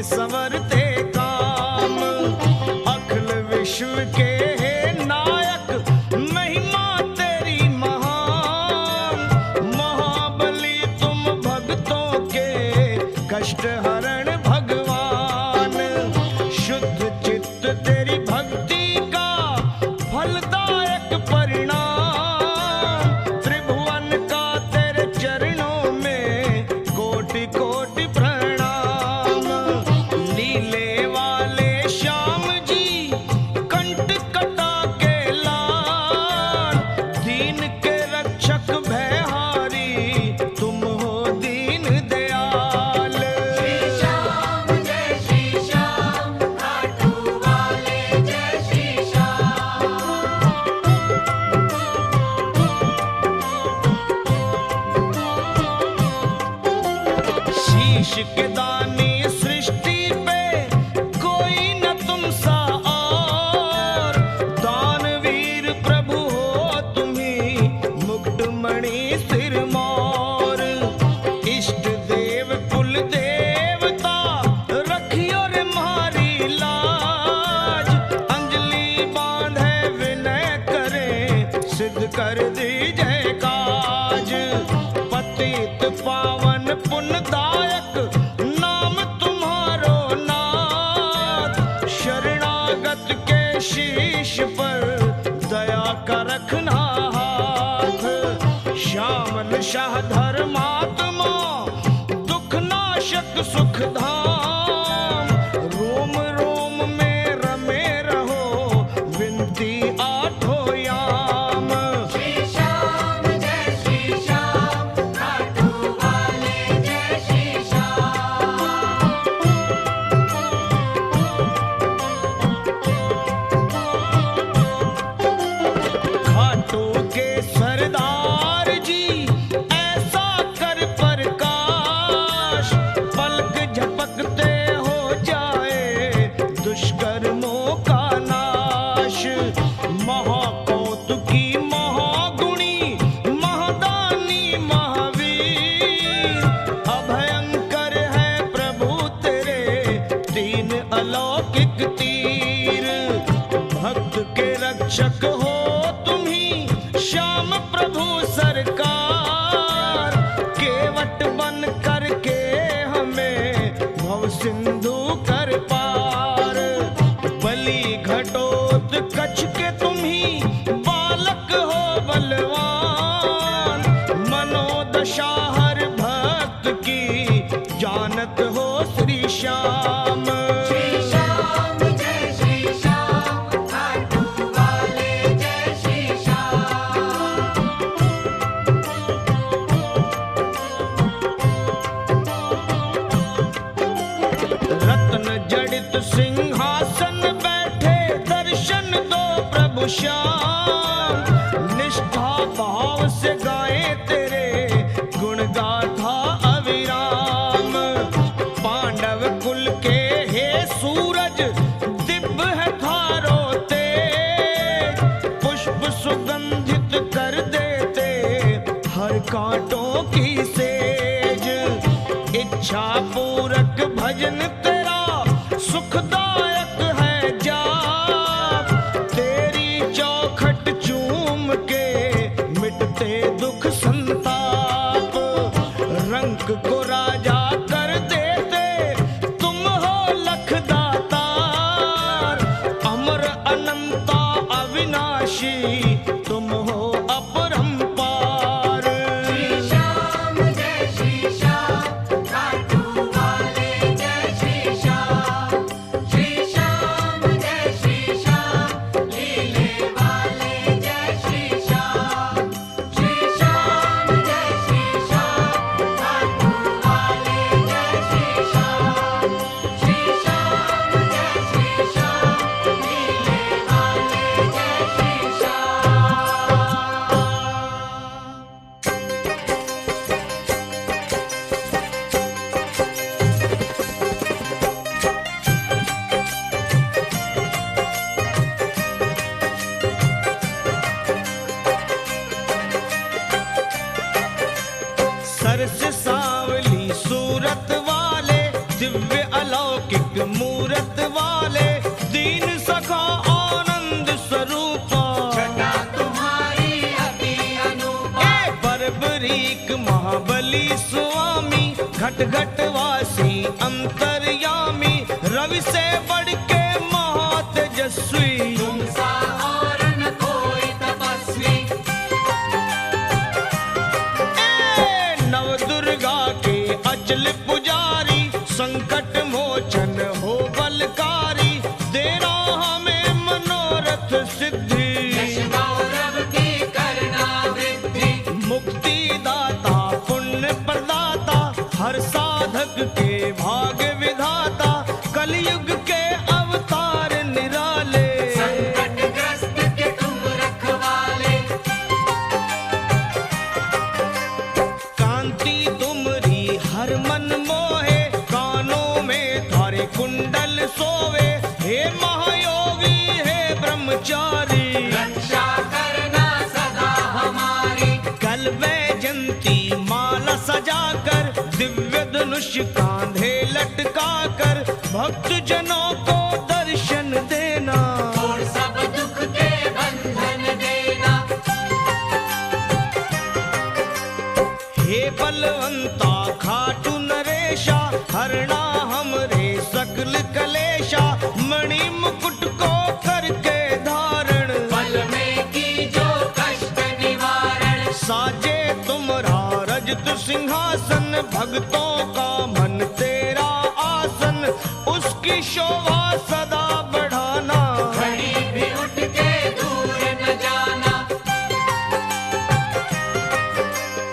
संवरते काम। अखिल विश्व के नायक महिमा तेरी महान। महाबली तुम भक्तों के कष्ट हरण भगवान। शुद्ध चित्त तेरी भक्ति का फलदायक परिणाम। त्रिभुवन का तेरे चरणों में कोटि कोटि प्रणाम। लीले वाले श्याम जी कंठ कटा के लाल। दीन के रक्षक भयहारी तुम हो दीन दयाल। श्री श्याम जय श्री श्याम, खाटू वाले जय श्री श्याम। शीश के दानी सृष्टि पे कोई न तुम सा और। दानवीर प्रभु हो तुम्ही मुकुटमणि सिरमौर। इष्ट देव कुल देवता रखियो रे मारी लाज। अंजलि बांधे विनय करे सिद्ध कर दीजय काज। पतित पावन पुण्यदायक नाम तुम्हारो नाथ। शरणागत के शीश पर दया का रखना हाथ। श्यामल शाह धर्मात्मा दुख नाशक सुख धाम। रोम रोम में रमे रहो विनती आठों याम। श्री श्याम जय श्री श्याम, खाटू वाले जय श्री श्याम। खाटू के सरदार जी ऐसा कर प्रकाश। पलक झपकते हो जाए दुष्कर्मों का नाश। महाकौतुकी महागुणी महादानी महावीर। अभयंकर है प्रभु तेरे तीन अलौकिक तीर। भक्त के रक्षक हो तुम्ही श्याम प्रभु सरकार। केवट बन करके हमें भव सिंधु कर पार। बलि घटोत कछ के तुम्ही बालक हो बलवान। मनोदशा हर भक्त की जानत हो श्री श्याम। श्री श्याम जय श्री श्याम, खाटू वाले जय श्री श्याम। रत्न जड़ित सिंहासन बैठे दर्शन दो प्रभु श्याम। निष्ठा भाव से गाए तेरे गुण गाथा अविराम। पांडव कुल के हे सूरज दिव्य है थारो तेज। पुष्प सुगंधित कर देते हर कांटों की सेज। इच्छा पूरक भजन तेरा सुखदायक है जाप। तेरी चौखट चूम के मिटते दुख संताप। रंक को राजा कर देते तुम हो लखदातार। अमर अनंता अविनाशी तुम हो अपरंपार। श्री श्याम जय श्री श्याम, खाटू वाले जय श्री श्याम। श्री श्याम जय श्री श्याम, लीले वाले जय श्री श्याम। श्री श्याम जय श्री श्याम, खाटू वाले जय श्री श्याम। श्री श्याम जय श्री श्याम, लीले वाले जय श्री सरस सांवली सूरत वाले दिव्य अलौकिक घट घट वासी अंतर्यामी, रवि से बढ़ के महातेजस्वी। तुमसा और न कोई तपस्वी। नव दुर्गा के अचल पुजारी, संकट मोचन हो बलकारी, देना हमें मनोरथ सिद्धि। यश गौरव की करना वृद्धि। मुक्ति दाता पुण्य प्रदाता, हर साधक के भाग्य विधाता, कलयुग के अवतार निराले। संकटग्रस्त के तुम रखवाले। कांति तुमरी हर मन मोहे, कानों में थारे कुंडल सोवे। हे महायोगी हे ब्रह्मचारी, रक्षा करना सदा हमारी। कल वैजंती माला सजाकर, दिव्य धनुष कांधे लटकाकर, भक्त जनों को दर्शन देना। और सब दुख के बंधन देना। हे बलवंता खाटू नरेशा, हरना हमरे सकल कलेशा, मणि मुकुट को करके धारण। पल में की जो कष्ट निवारण। साजे तुमरा रजत सिंहासन, भक्तों का मन तेरा आसन, उसकी शोभा सदा बढ़ाना। घड़ी भी उठ के दूर न जाना।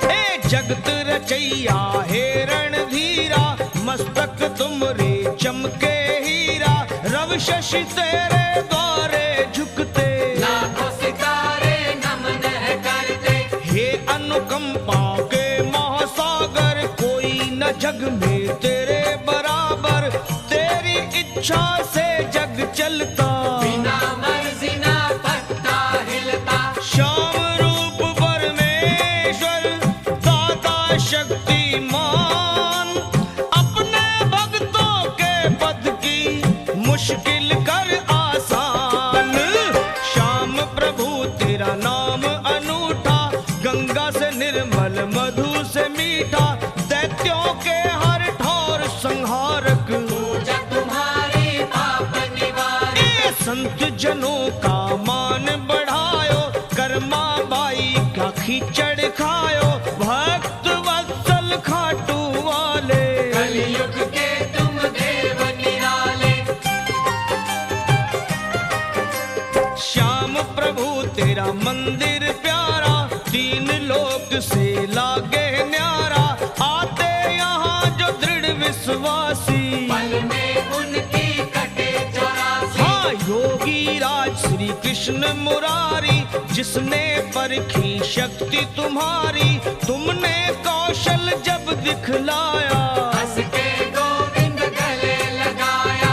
हे जगत रचैया हे रणधीरा, मस्तक तुमरे चमके हीरा, रवि शशि तेरे द्वारे झुकते। लाखों सितारे नमन है करते। हे अनुकंपा के महासागर, कोई न जग में तेरे बराबर, तेरी इच्छा से जग चलता। बिना मर्जी ना पत्ता हिलता। श्याम रूप परमेश्वर, दाता शक्तिमान, अपने भक्तों के पद की मुश्किल कर आसान। श्याम प्रभु तेरा नाम अनूठा, गंगा से निर्मल मधु से मीठा, दैत्यों के हर ठौर संहारक। पूजा तुम्हारी पाप निवारी। ए संत जनों का मान बढ़ायो, कर्मा बाई का खींचड़ खायो, भक्त वत्सल खाटू वाले। कलयुग के तुम देव निराले। श्याम प्रभु तेरा मंदिर प्यारा, तीन लोक से लागे न्यारा, आते यहाँ जो दृढ़ विश्वासी। पल में उनकी कटे 84। हाँ योगी राज श्री कृष्ण मुरारी, जिसने परखी शक्ति तुम्हारी, तुमने कौशल जब दिखलाया। हंस के गोविंद गले लगाया।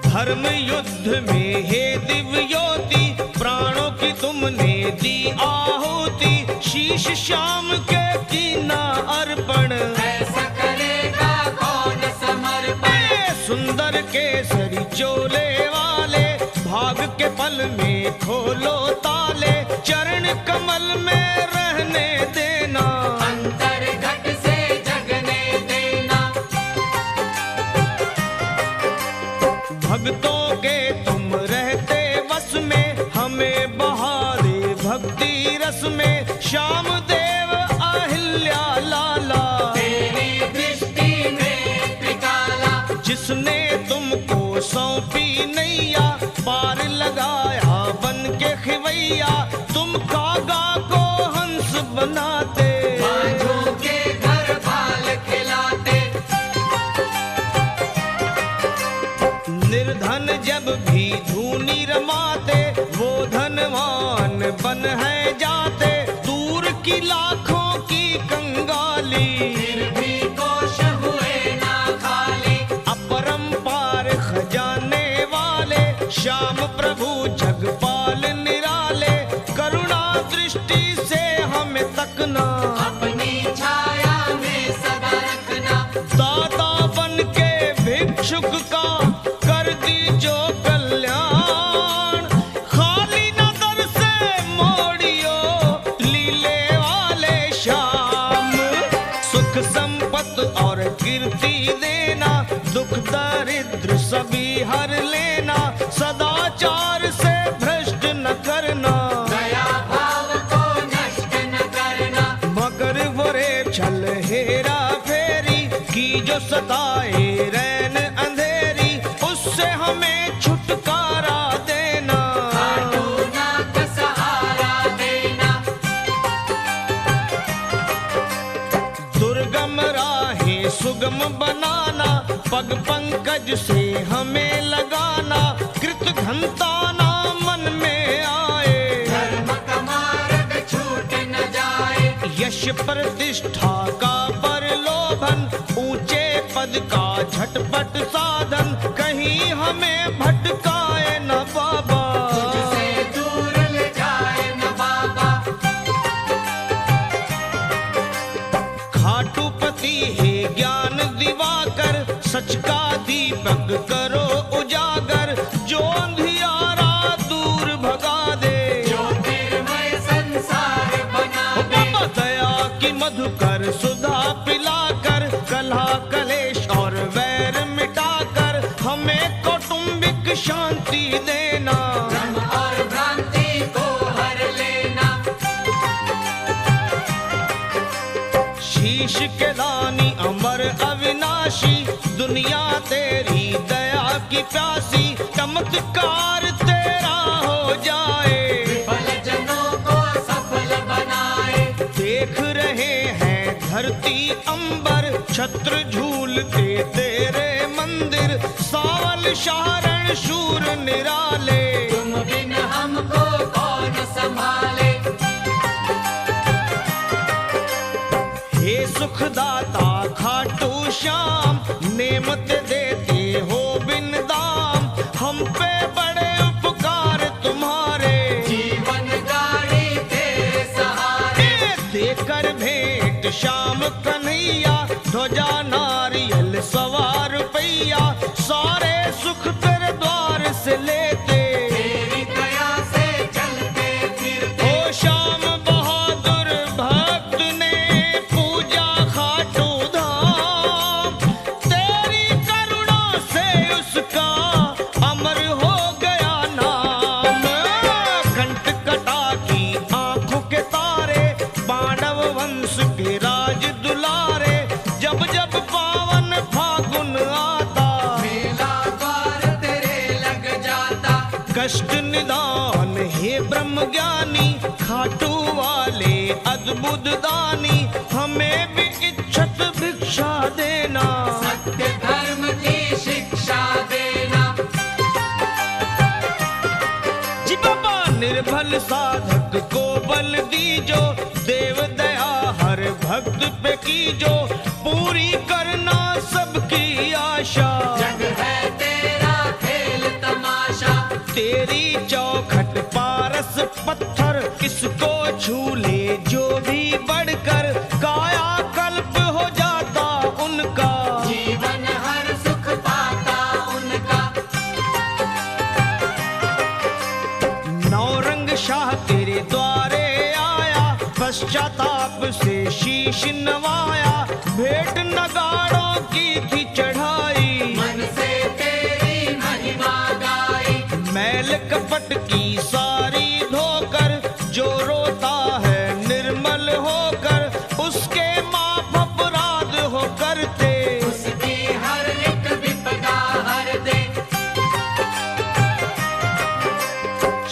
धर्म युद्ध में हे दिव्योति, प्राणों की तुमने दी आहुति, शीश श्याम के कीना अर्पण। ऐसा करेगा कौन समर्पण। सुंदर केसरी चोले वाले, भाग के पल में खोलो ताले, चरण कमल में रहने देना। अंतर घट से जगने देना। भक्तों के तुम रहते बस में, हमें बहारे भक्ति रस में, श्याम देव अहिल्या लाला। तेरी दृष्टि में त्रिकाला। जिसने तुमको सौंपी नैया, पार लगाया बन के खिवैया, तुम कागा को हंस बनाते। बाजों के घर बाल खिलाते। निर्धन जब भी धूनी रमाते, वो धनवान बन है जाते, दूर की लाखों की कंगाली। फिर भी कोश हुए ना खाली। अपरंपार खजाने वाले, श्याम प्रभु जगपाल निराले, करुणा दृष्टि से हमें तकना। अपनी छाया में सदा रखना। दाता बन के भिक्षुक का कर दी जो कल्याण, खाली नजर से मोड़ियो लीले वाले श्याम। संपत और कीर्ति देना, दुख दरिद्र सभी हर लेना, सदाचार से भ्रष्ट न करना, दया भाव को नष्ट न करना, मगर बुरे छल हेरा फेरी की जो सताए रैन अंधेरी, उससे हमें छुटकारा देना, खाटू नाथ सहारा देना, दुर्गम राहें सुगम बनाना, पग पंकज से हमें लगाना, कृत घंटा ना मन में आए, धर्म का मार्ग छूट न जाए, यश प्रतिष्ठा का प्रलोभन, ऊंचे पद का झटपट साधन, कहीं हमें भटकाए न बाबा, तुझसे दूर ले जाए न बाबा, खाटूपति है ज्ञान दिवाकर, सच का दीपक करो उजागर, जो अंधियारा दूर भगा दे, ज्योतिर्मय संसार बना ओ दे, बाबा दया की मधुकर सुधा पिलाकर, कलह कलेश और वैर मिटाकर, हमें कौटुंबिक शांति देना, भ्रम और भ्रांति को हर लेना, शीश के दानी अमर अविनाशी, दुनिया तेरी दया की प्यासी, चमत्कार तेरा हो जाए, विफल जनों को सफल बनाए, देख रहे हैं धरती अंबर, छत्र झूलते तेरे मंदिर, सावल शारण शूर निराले, तुम बिन हमको कौन संभाले, हे सुखदाता खाटू श्याम, नेमत देते हो बिन दाम, हम पे बड़े उपकार तुम्हारे, जीवन गाड़ी तेरे सहारे, देकर भेंट श्याम कन्हैया, ध्वजा नारियल सवार रुपैया, सारे सुख तेरे द्वार से लेते, तेरी दया से चलते फिरते, ओ श्याम बहादुर भक्त ने पूजा खाटू धाम, तेरी करुणा से उसका अमर हो गया नाम, कंठ कटा की आंखों के तारे, पांडव वंश के राज दुलारे, जब जब पावन फागुन आता, मेला द्वार तेरे लग जाता, कष्ट निदान हे ब्रह्म ज्ञानी, खाटू वाले अद्भुत दानी, हमें भी इच्छत भिक्षा देना, सत्य धर्म की शिक्षा देना, जी बाबा निर्बल साधक को बल दीजो, देव दया हर भक्त पे कीजो, पूरी करना सबकी आशा, जग है तेरा खेल तमाशा, तेरी चौखट पारस पत्थर, किसको झूले जो भी बढ़कर, काया कल्प हो जाता उनका, जीवन हर सुख पाता उनका, नौरंग शाह तेरे द्वारे आया, पश्चाताप से शीश नवाया, भेंट नगाड़ों की थी चढ़ाई, मन से तेरी महिमा गाई, मैल कपट की सारी धोकर, जो रोता है निर्मल होकर, उसके माफ अपराध हो करते, उसकी हर एक विपदा हर दे,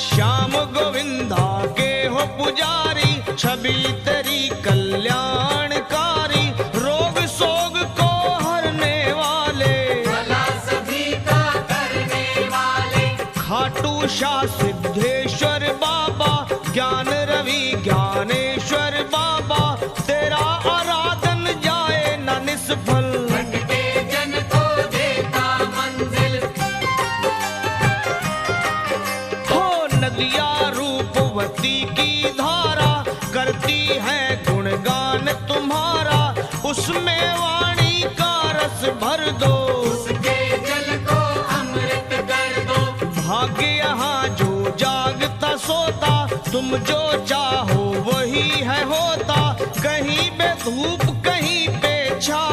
श्याम गोविंदा के हो पुजारी, छवि तेरी कल्याणकारी, रोग सोग को हरने वाले, भला सभी का करने वाले, खाटू शाह सिद्धेश्वर बाबा, ज्ञान रवि ज्ञानेश्वर बाबा, तेरा आराधन जाए न निष्फल, भटके जन को देता मंजिल, हो नदिया रूपवती की धारा, करती है गुणगान तुम्हारा, उसमें वाणी का रस भर दो, उसके जल को अमृत कर दो, भाग्य यहाँ जो जागता सोता, तुम जो चाहो वही है होता, कहीं पे धूप कहीं पे छाया,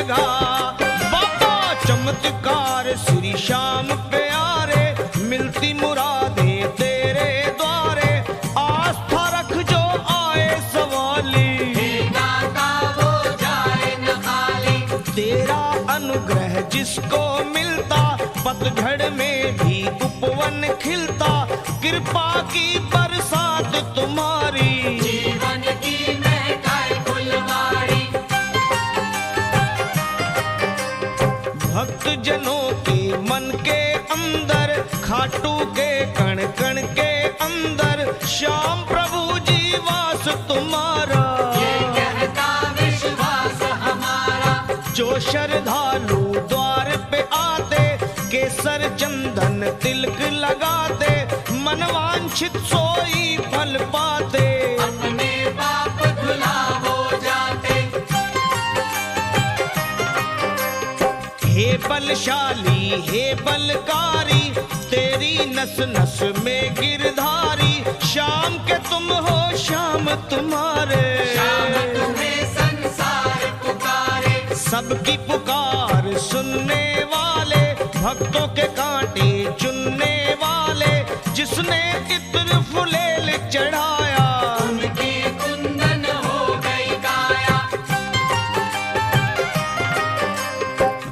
घा। बाबा चमत्कार श्री श्याम प्यारे, मिलती मुरादे तेरे द्वारे, आस्था रख जो आए सवाली, दाता वो जाए न खाली। तेरा अनुग्रह जिसको मिलता, पतझड़ में भी उपवन खिलता, कृपा की बरसात तुम्हारी, जीवन की महकाए फुलवारी। भक्त जनों के मन के अंदर, खाटू के कण कण के अंदर, श्याम प्रभु जी वास तुम्हारा, ये कहता विश्वास हमारा। जो श्रद्धालु द्वार पे आते, केसर चंदन तिलक लगाते, मनवांछित सोई फल पाते, अपने पाप धुला हो जाते। हे बलशाली हे बलकारी, तेरी नस नस में गिरधारी, श्याम के तुम हो श्याम तुम्हारे, श्याम तुम्हें संसार पुकारे। सबकी पुकार सुनने वाले, भक्तों के कांटे चुनने वाले, जिसने इत्र फुलेल चढ़ाया, उनकी कुंदन हो गई काया।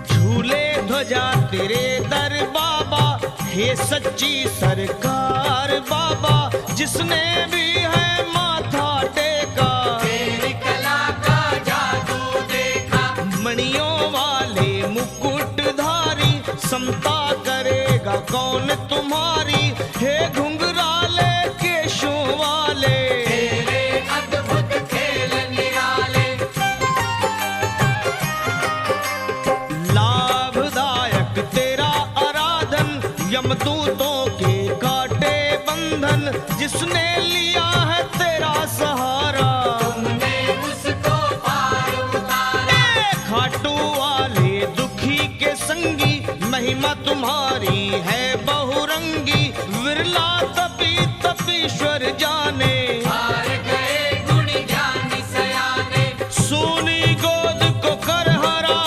झूले ध्वजा तेरे दर बाबा, हे सच्ची सरकार बाबा, जिसने भी है माथा टेका, तेरी कला का जादू देखा। मणियों वाले मुकुटधारी, समता करेगा कौन तुम्हारी, हे घुंघराले केशों वाले, तेरे अद्भुत खेल निराले। लाभदायक तेरा आराधन, यमदूतों के काटे बंधन, जिसने लिया है तेरा सहारा, तुमने उसको पार उतारा। खाटू वाले दुखी के संगी, महिमा तुम्हारी है बहुरंगी, विरला तपी तपीश्वर जाने, हार गए गुणी ज्ञानी सयाने। सोनी गोद को कर हरा,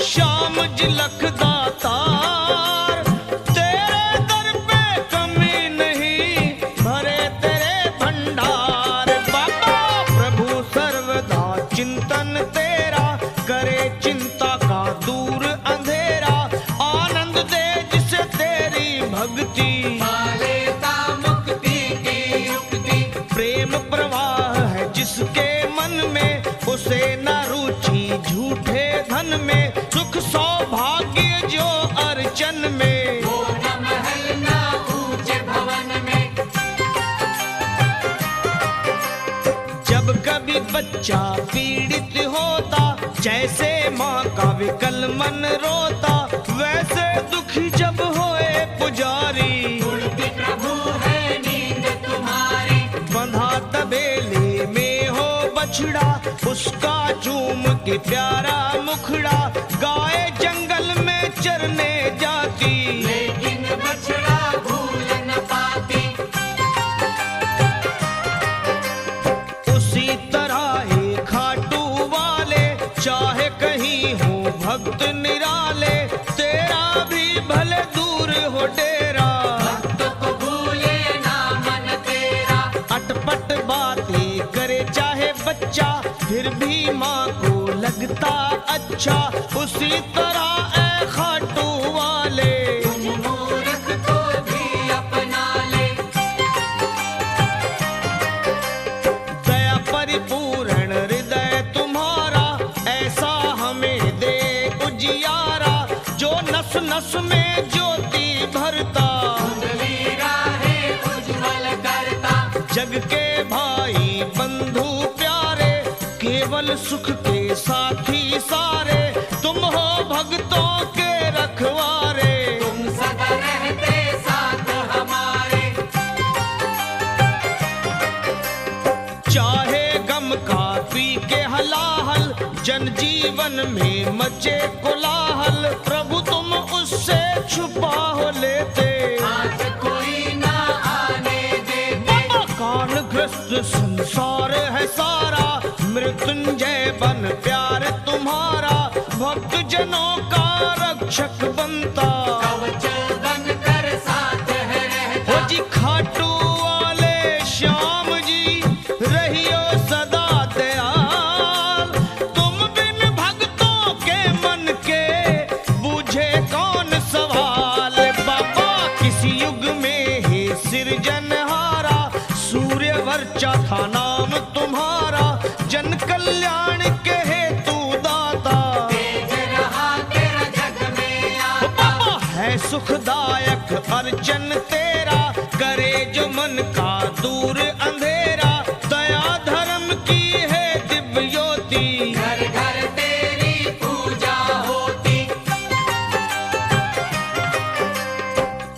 श्याम जिलख दातार, तेरे दर पे कमी नहीं, भरे तेरे भंडार। बाबा प्रभु सर्वदा चिंतन तेरा, करे चिंता का दूर अंधेरा, आनंद दे जिसे तेरी भक्ति, लेता मुक्ति की युक्ति। प्रेम प्रवाह है जिसके मन में, उसे न रुचि झूठे धन में, सुख सौभाग्य जो अर्चन में, वो न महल न ऊंचे भवन में। जब कभी बच्चा पीड़ित होता, जैसे माँ का विकल मन रोता, वैसे दुखी जब होए पुजारी, उड़ती प्रभु है नींद तुम्हारी। बंधा तबेले में हो बछड़ा, उसका चूम के प्यारा मुखड़ा, गाय जंगल में चरने जाती, लेकिन बछड़ा भूल न पाती। उसी तरह हे खाटू वाले, चाहे कहीं हो भक्त निराले, तेरा भी भले दूर हो डेरा, भक्त को भूले ना मन तेरा। अटपट बातें करे चाहे बच्चा, फिर भी माँ को लगता अच्छा, उसी तरह ए खाटू वाले, तुझ मूर्ख को भी अपना ले। दया परिपूर्ण हृदय तुम्हारा, ऐसा हमें दे उजियारा, जो नस नस में ज्योति भरता, उजली राहें उज्ज्वल करता। जग के भाई बंधु प्यारे, केवल सुख के साथी सारे, तुम हो भक्तों के रखवारे, तुम सदा रहते साथ हमारे। चाहे गम का पी के हलाहल, जन जीवन में मचे कोलाहल, प्रभु तुम उससे छुपा हो लेते, आज कोई ना आने देते। कालग्रस्त संसार है सारा, मृत्युंजय बन प्यार तुम्हारा, रक्षक बनता। कवच बनकर साथ है रहता। हो जी खाटू वाले श्याम जी रहियो सदा दयाल, तुम बिन भक्तों के मन के बूझे कौन सवाल। बाबा किसी युग में हे सिरजनहारा, सूर्य वर्चा था नाम तुम्हारा, जन कल्याण के हेतु दाता। तेज रहा तेरा जग में आता। बाबा है सुखदायक अर्चन तेरा, करे जो मन का दूर अंधेरा, दया धर्म की है दिव्य ज्योति। घर घर तेरी पूजा होती।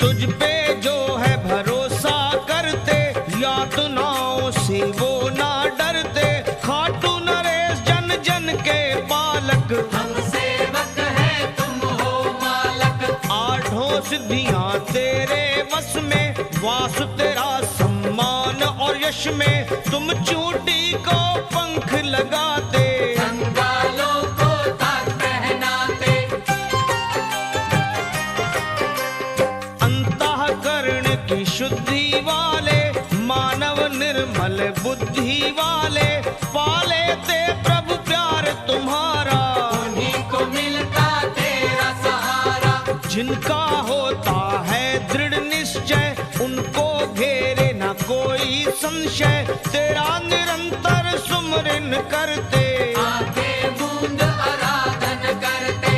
तुझ पे जो है भरोसा करते, यातनाओं से वो ना डरते। खाटू नरेश जन जन के बालक, हम सेवक है तुम हो मालक। आठों सिद्धियां तेरे बस में, वास तेरा सम्मान और यश में। तुम चूटी को पंख लगाते, कंगालों को ताज पहनाते। अंतःकरण की शुद्धि वाले, मानव निर्मल बुद्धि वाले, पाले ते प्रभु प्यार तुम्हारा। उन्हीं को मिलता तेरा सहारा। जिनका होता है दृढ़ निश्चय, उनको घेरे न कोई संशय। तेरा निरंतर सुमरन करते, आंखें बूंद आराधन करते।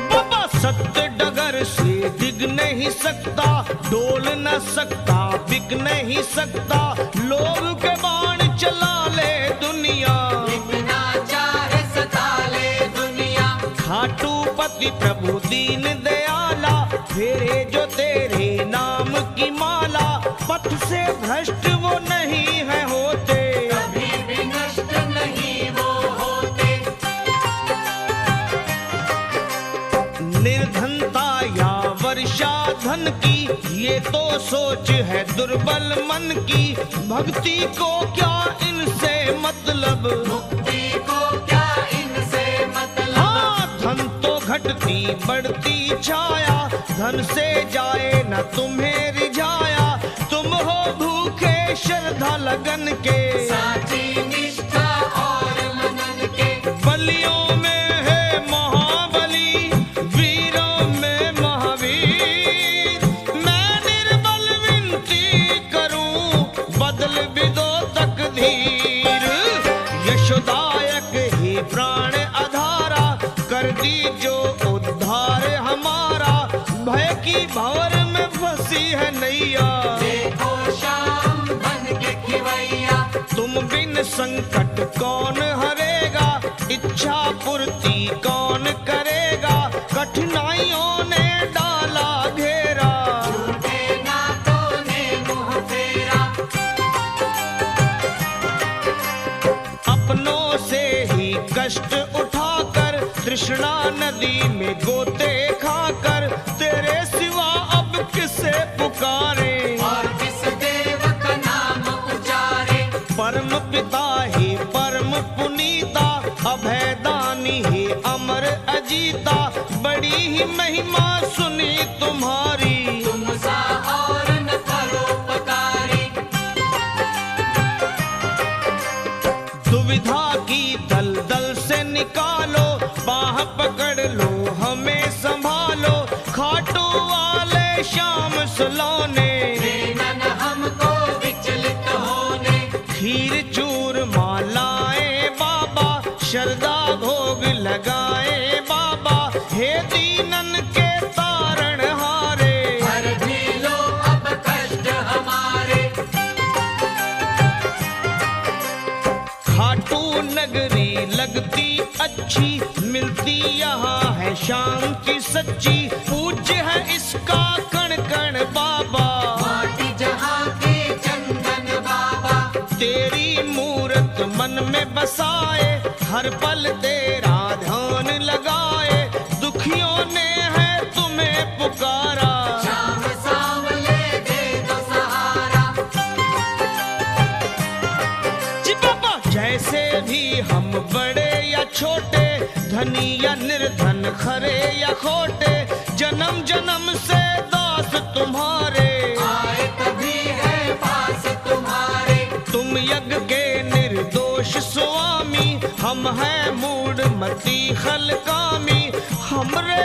बाबा सत्य डगर से दिग नहीं सकता, डोल न सकता बिक नहीं सकता। लोभ के बाण चला ले दुनिया, इतना चाहे सता ले दुनिया। खाटू पति प्रभु दीन दयाला, फेरे जो तेरे नाम की माला। पथ से भ्रष्ट वो नहीं है होते, कभी भी नष्ट नहीं वो होते। निर्धनता या वर्षा धन की, ये तो सोच है दुर्बल मन की। भक्ति को क्या इनसे मतलब, मुक्ति को क्या इनसे मतलब। हाँ धन तो घटती बढ़ती छाया, धन से जाए न तुम्हें रिझाया। तुम हो भूखे श्रद्धा लगन के, साची निष्ठा और मनन के। बलियों में है महाबली, वीरों में महावीर। मैं निर्बल विनती करूं, बदल भी दो तकदीर। यशोदायक ही प्राण आधारा, कर दी जो उद्धार हमारा। भय की भंवर में फंसी है नैया, देखो शाम बन के खिवैया। तुम बिन संकट कौन हरेगा, इच्छा पूर्ति कौन करेगा। कठिनाइयों ने डाला घेरा, झूठे नातों ने मुंह फेरा। अपनों से ही कष्ट उठाकर, तृष्णा नदी में गोते खाकर। तेरे सिवा अब किसे पुकारे, और किस देव का नाम उचारे। परम पिता ही परम पुनीता, अभयदानी ही अमर अजीता। बड़ी ही महिमा सुनी तुम्हारी, तुम सा और न परोपकारी। दुविधा की दलदल से निकालो, बाह पकड़ लो हमें संभालो। खाटू वाले श्याम सलोने, देना न हमको विचलित होने। खीर चूर मालाएं बाबा, शरदा भोग लगाए बाबा। हे दीनन के तारण हारे, हर भी लो अब कष्ट हमारे। खाटू नगरी लगती अच्छी, मिलती यहाँ है शांति सच्ची। पूज्य है इसका कण कण बाबा, माटी जहाँ के चंदन बाबा। तेरी मूरत मन में बसाए, हर पल तेरा ध्यान लगाए। दुखियों ने है तुम्हें पुकारा, शाम सांवले दे दो सहारा। जी बाबा जैसे भी हम बड़े या छोटे, धनी या निर्धन, खरे या खोटे, जन्म जन्म से दास तुम्हारे। आए तभी है पास तुम्हारे। तुम यज्ञ के निर्दोष स्वामी, हम हैं मूढ़ मती खलकामी। हमरे